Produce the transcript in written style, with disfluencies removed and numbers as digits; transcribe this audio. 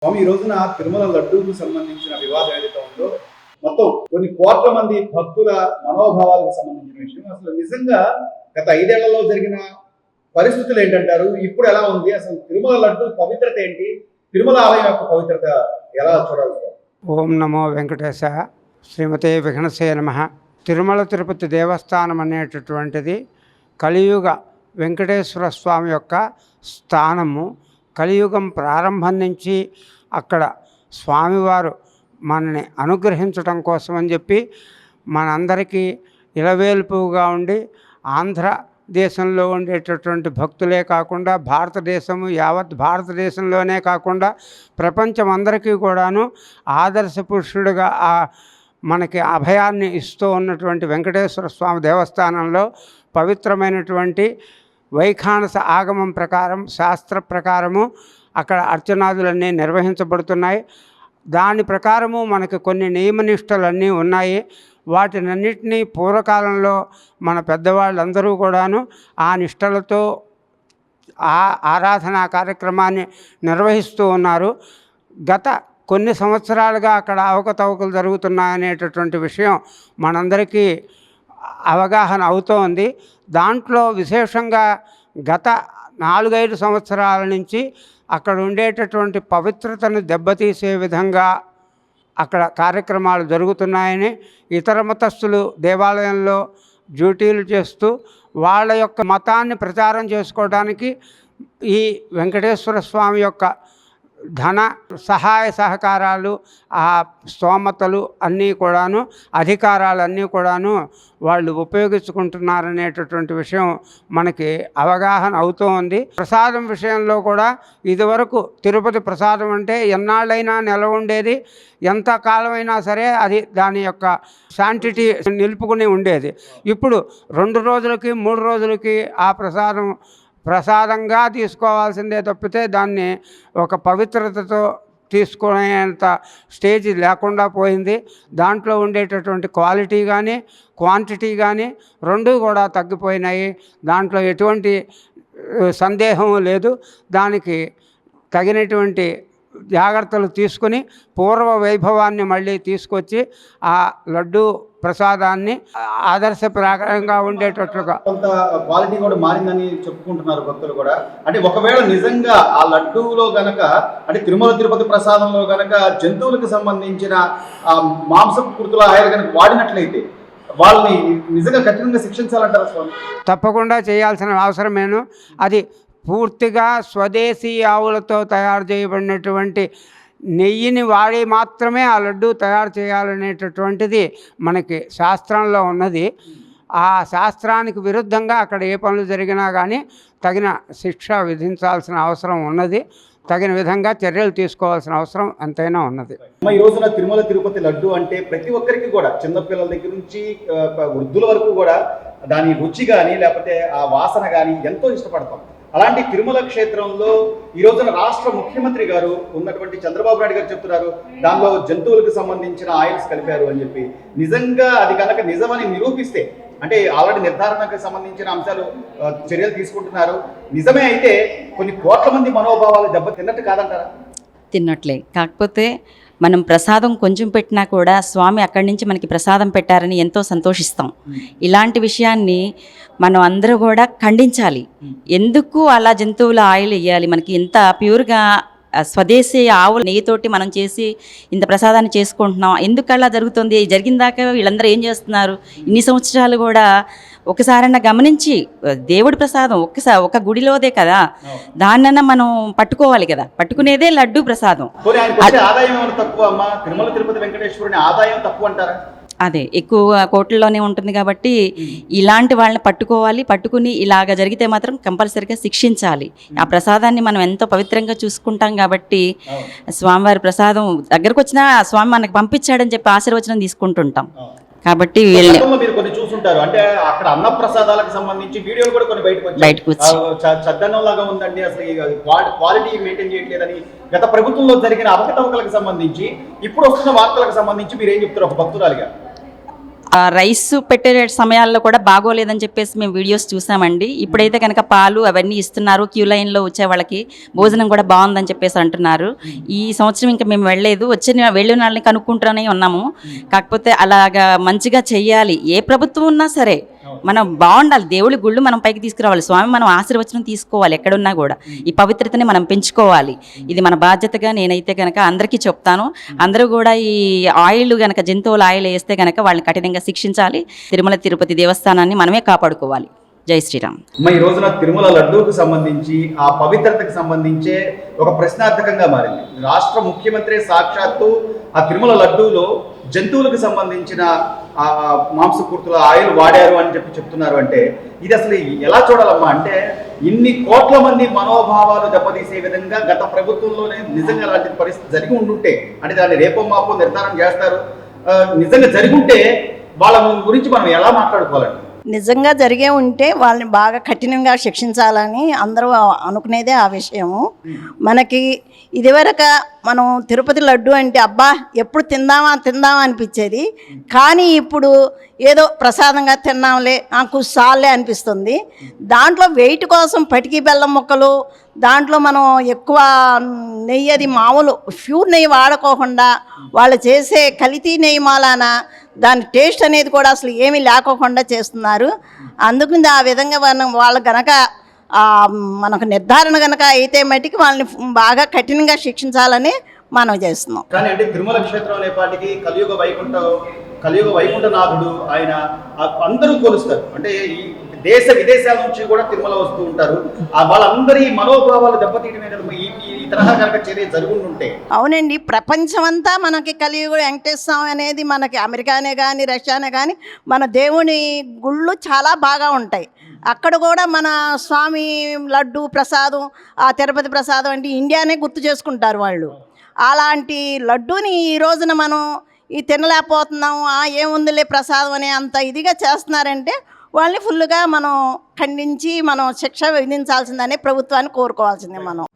స్వామి ఈ రోజున తిరుమల లడ్డూకు సంబంధించిన వివాదం ఏదైతే ఉందో మొత్తం కొన్ని కోట్ల మంది భక్తుల మనోభావాలకు సంబంధించిన విషయం. అసలు నిజంగా గత 5 ఏళ్లలో జరిగిన పరిస్థితులు ఏంటంటారు? ఇప్పుడు ఎలా ఉంది? అసలు తిరుమల లడ్డు పవిత్రత ఏంటి? తిరుమల ఆలయం యొక్క పవిత్రత ఎలా చూడాలి? ఓం నమో వెంకటేశ. శ్రీమతే విఘ్నసే నమః. తిరుమల తిరుపతి దేవస్థానం అనేటటువంటిది కలియుగ వెంకటేశ్వర స్వామి యొక్క స్థానము. కలియుగం ప్రారంభం నుంచి అక్కడ స్వామివారు మనని అనుగ్రహించటం కోసం అని చెప్పి మనందరికీ ఇలవేల్పుగా ఉండి ఆంధ్రదేశంలో ఉండేటటువంటి భక్తులే కాకుండా భారతదేశము యావత్ భారతదేశంలోనే కాకుండా ప్రపంచం అందరికీ కూడాను ఆదర్శ పురుషుడిగా మనకి అభయాన్ని ఇస్తూ ఉన్నటువంటి వెంకటేశ్వర స్వామి దేవస్థానంలో పవిత్రమైనటువంటి వైఖానస ఆగమం ప్రకారం శాస్త్ర ప్రకారము అక్కడ అర్చనాదులన్నీ నిర్వహించబడుతున్నాయి. దాని ప్రకారము మనకి కొన్ని నియమనిష్టలన్నీ ఉన్నాయి. వాటినన్నిటినీ పూర్వకాలంలో మన పెద్దవాళ్ళందరూ కూడాను ఆ నిష్టలతో ఆరాధనా కార్యక్రమాన్ని నిర్వహిస్తూ ఉన్నారు. గత కొన్ని సంవత్సరాలుగా అక్కడ అవకతవకలు జరుగుతున్నాయనేటటువంటి విషయం మనందరికీ అవగాహన అవుతోంది. దాంట్లో విశేషంగా గత 4-5 సంవత్సరాల నుంచి అక్కడ ఉండేటటువంటి పవిత్రతను దెబ్బతీసే విధంగా అక్కడ కార్యక్రమాలు జరుగుతున్నాయని, ఇతర మతస్థులు దేవాలయంలో డ్యూటీలు చేస్తూ వాళ్ళ యొక్క మతాన్ని ప్రచారం చేసుకోవడానికి ఈ వెంకటేశ్వర స్వామి యొక్క ధన సహాయ సహకారాలు, ఆ స్తోమతలు అన్నీ కూడాను, అధికారాలన్నీ కూడాను వాళ్ళు ఉపయోగించుకుంటున్నారనేటటువంటి విషయం మనకి అవగాహన అవుతూ ఉంది. ప్రసాదం విషయంలో కూడా ఇదివరకు తిరుపతి ప్రసాదం అంటే ఎన్నాళ్ళైనా నిలవ ఉండేది, ఎంత కాలమైనా సరే అది దాని యొక్క శాంటిటీ నిలుపుకుని ఉండేది. ఇప్పుడు 2 రోజులకి 3 రోజులకి ఆ ప్రసాదంగా తీసుకోవాల్సిందే తప్పితే దాన్ని ఒక పవిత్రతతో తీసుకునేంత స్టేజ్ లేకుండా పోయింది. దాంట్లో ఉండేటటువంటి క్వాలిటీ కానీ క్వాంటిటీ కానీ 2 కూడా తగ్గిపోయినాయి. దాంట్లో ఎటువంటి సందేహం లేదు. దానికి తగినటువంటి జాగ్రత్తలు తీసుకుని పూర్వ వైభవాన్ని మళ్ళీ తీసుకొచ్చి ఆ లడ్డు ప్రసాదాన్ని ఆదర్శప్రాయంగా ఉండేటట్లుగా కొంత క్వాలిటీ కూడా మారిందని చెప్పుకుంటున్నారు భక్తులు కూడా. అంటే ఒకవేళ నిజంగా ఆ లడ్డూలో గనక అంటే తిరుమల తిరుపతి ప్రసాదంలో గనక జంతువులకు సంబంధించిన మాంసపు కుర్తుల ఆయిల్ కనుక వాడినట్లయితే వాళ్ళని నిజంగా కఠినంగా శిక్షించాలంటారా స్వామి? తప్పకుండా చేయాల్సిన అవసరమేను. అది పూర్తిగా స్వదేశీ ఆవులతో తయారు చేయబడినటువంటి నెయ్యిని వాడి మాత్రమే ఆ లడ్డు తయారు చేయాలనేటటువంటిది మనకి శాస్త్రంలో ఉన్నది. ఆ శాస్త్రానికి విరుద్ధంగా అక్కడ ఏ పనులు జరిగినా కానీ తగిన శిక్ష విధించాల్సిన అవసరం ఉన్నది. తగిన విధంగా చర్యలు తీసుకోవాల్సిన అవసరం ఎంతైనా ఉన్నది. ఈ రోజున తిరుమల తిరుపతి లడ్డు అంటే ప్రతి ఒక్కరికి కూడా చిన్నపిల్లల దగ్గర నుంచి వృద్ధుల వరకు కూడా దాని రుచి కానీ లేకపోతే ఆ వాసన కానీ ఎంతో ఇష్టపడతాం. అలాంటి తిరుమల క్షేత్రంలో ఈ రోజున రాష్ట్ర ముఖ్యమంత్రి గారు ఉన్నటువంటి చంద్రబాబు నాయుడు గారు చెప్తున్నారు దానిలో జంతువులకు సంబంధించిన ఆయిల్స్ కలిపారు అని చెప్పి. నిజంగా అది కనుక నిజమని నిరూపిస్తే అంటే ఆల్రెడీ నిర్ధారణకు సంబంధించిన అంశాలు చర్యలు తీసుకుంటున్నారు. నిజమే అయితే కొన్ని కోట్ల మంది మనోభావాలు దెబ్బ తిన్నట్టు కాదంటారా? తిన్నట్లే. కాకపోతే మనం ప్రసాదం కొంచెం పెట్టినా కూడా స్వామి అక్కడి నుంచి మనకి ప్రసాదం పెట్టారని ఎంతో సంతోషిస్తాం. ఇలాంటి విషయాన్ని మనం అందరూ కూడా ఖండించాలి. ఎందుకు అలా జంతువుల ఆయిల్ వేయాలి? మనకి ఎంత ప్యూర్గా స్వదేశీ ఆవుల నెయ్యితోటి మనం చేసి ఇంత ప్రసాదాన్ని చేసుకుంటున్నాం. ఎందుకు అలా జరుగుతుంది? జరిగిన దాకా వీళ్ళందరూ ఏం చేస్తున్నారు? ఇన్ని సంవత్సరాలు కూడా ఒకసారన్నా గమనించి దేవుడి ప్రసాదం ఒక గుడిలోదే కదా, దాన్నన్నా మనం పట్టుకోవాలి కదా. పట్టుకునేదే లడ్డు ప్రసాదం. అదే ఎక్కువ కోట్లలోనే ఉంటుంది కాబట్టి ఇలాంటి వాళ్ళని పట్టుకుని ఇలాగ జరిగితే మాత్రం కంపల్సరీగా శిక్షించాలి. ఆ ప్రసాదాన్ని మనం ఎంతో పవిత్రంగా చూసుకుంటాం కాబట్టి స్వామివారి ప్రసాదం దగ్గరకు వచ్చినా స్వామి మనకు పంపించాడని చెప్పి ఆశీర్వచనం తీసుకుంటుంటాం. కాబట్టి మీరు కొన్ని చూసుంటారు అంటే అక్కడ అన్న ప్రసాదాలకు సంబంధించి వీడియోలు కూడా కొన్ని బయటకు వచ్చి చద్దన్నం లాగా ఉందండి, అసలు క్వాలిటీ మెయింటైన్ చేయట్లేదని గత ప్రభుత్వంలో జరిగిన అవకతవకలకు సంబంధించి ఇప్పుడు వస్తున్న వార్తలకు సంబంధించి మీరు ఏం చెప్తారు ఒక భక్తురాలిగా? రైస్ పెట్టే సమయాల్లో కూడా బాగోలేదని చెప్పేసి మేము వీడియోస్ చూసామండి. ఇప్పుడైతే కనుక పాలు అవన్నీ ఇస్తున్నారు. క్యూ లైన్లో వచ్చే వాళ్ళకి భోజనం కూడా బాగుందని చెప్పేసి అంటున్నారు. ఈ సంవత్సరం ఇంకా మేము వెళ్ళలేదు, వెళ్ళిన వాళ్ళని కనుక్కుంటూనే ఉన్నాము. కాకపోతే అలాగా మంచిగా చెయ్యాలి. ఏ ప్రభుత్వం ఉన్నా సరే మనం బాగుండాలి. దేవుడి గుళ్ళు మనం పైకి తీసుకురావాలి. స్వామి మనం ఆశీర్వచనం తీసుకోవాలి. ఎక్కడున్నా కూడా ఈ పవిత్రతని మనం పెంచుకోవాలి. ఇది మన బాధ్యతగా నేనైతే కనుక అందరికీ చెప్తాను. అందరూ కూడా ఈ ఆయిల్ కనుక జంతువుల ఆయిల్ వేస్తే కనుక వాళ్ళని కఠినంగా శిక్షించాలి. తిరుమల తిరుపతి దేవస్థానాన్ని మనమే కాపాడుకోవాలి. జై శ్రీరామ్. ఈ రోజున తిరుమల లడ్డూకు సంబంధించి ఆ పవిత్రతకు సంబంధించే ఒక ప్రశ్నార్థకంగా మారింది. రాష్ట్ర ముఖ్యమంత్రి సాక్షాత్తు ఆ తిరుమల లడ్డూలో జంతువులకు సంబంధించిన ఆ మాంసకృతుల ఆయిల్ వాడారు అని చెప్తున్నారు. అంటే ఇది అసలు ఎలా చూడాలమ్మా? అంటే ఇన్ని కోట్ల మంది మనోభావాలు దెబ్బతీసే విధంగా గత ప్రభుత్వంలోనే నిజంగా అలాంటి పరిస్థితి జరిగి ఉండుంటే, అంటే దాన్ని రేపో మాపో నిర్ధారణ చేస్తారు, నిజంగా జరిగి ఉంటే వాళ్ళ గురించి మనం ఎలా మాట్లాడుకోవాలండి? నిజంగా జరిగే ఉంటే వాళ్ళని బాగా కఠినంగా శిక్షించాలని అందరూ అనుకునేదే ఆ విషయము. మనకి ఇదివరకు మనం తిరుపతి లడ్డు అంటే అబ్బా ఎప్పుడు తిందామా అనిపించేది. కానీ ఇప్పుడు ఏదో ప్రసాదంగా తిన్నాంలే, నాకు సాల్లే అనిపిస్తుంది. దాంట్లో వెయిట్ కోసం పటికి బెల్లం ముక్కలు, దాంట్లో మనం ఎక్కువ నెయ్యి, అది మామూలు ప్యూర్ నెయ్యి వాడుకోకుండా వాళ్ళు చేసే కల్తీ నెయ్యి మాలాన దాని టేస్ట్ అనేది కూడా అసలు ఏమీ లేకోకుండా చేస్తున్నారు. అందుకని ఆ విధంగా వాళ్ళు గనక మనకు నిర్ధారణ గనక అయితే మట్టికి వాళ్ళని బాగా కఠినంగా శిక్షించాలని మనం చేస్తున్నాం. కానీ అంటే తిరుమల క్షేత్రం అనేపాటికి కలియుగ వైకుంఠనాథుడు ఆయన అందరూ కొలుస్తారు. అంటే ఈ దేశ విదేశాల నుంచి కూడా తిరుమల వస్తూ ఉంటారు. వాళ్ళందరి మనోభావాలు దెబ్బతీయడమే కదా ఈ తరహా కనుక చర్య జరుగుతుంటే. అవునండి, ప్రపంచమంతా మనకి కలియుగ వెంకటేశ్వర స్వామి అనేది మనకి అమెరికానే కానీ రష్యానే కానీ మన దేవుని గుళ్ళు చాలా బాగా ఉంటాయి. అక్కడ కూడా మన స్వామి లడ్డు ప్రసాదం, ఆ తిరుపతి ప్రసాదం అంటే ఇండియానే గుర్తు చేసుకుంటారు వాళ్ళు. అలాంటి లడ్డూని ఈ రోజున మనం తినలేకపోతున్నాము, ఏముందిలే ప్రసాదం అనే అంత ఇదిగా చేస్తున్నారంటే వాళ్ళని ఫుల్గా మనం ఖండించి మనం శిక్ష విధించాల్సిందనే ప్రభుత్వాన్ని కోరుకోవాల్సిందే మనం.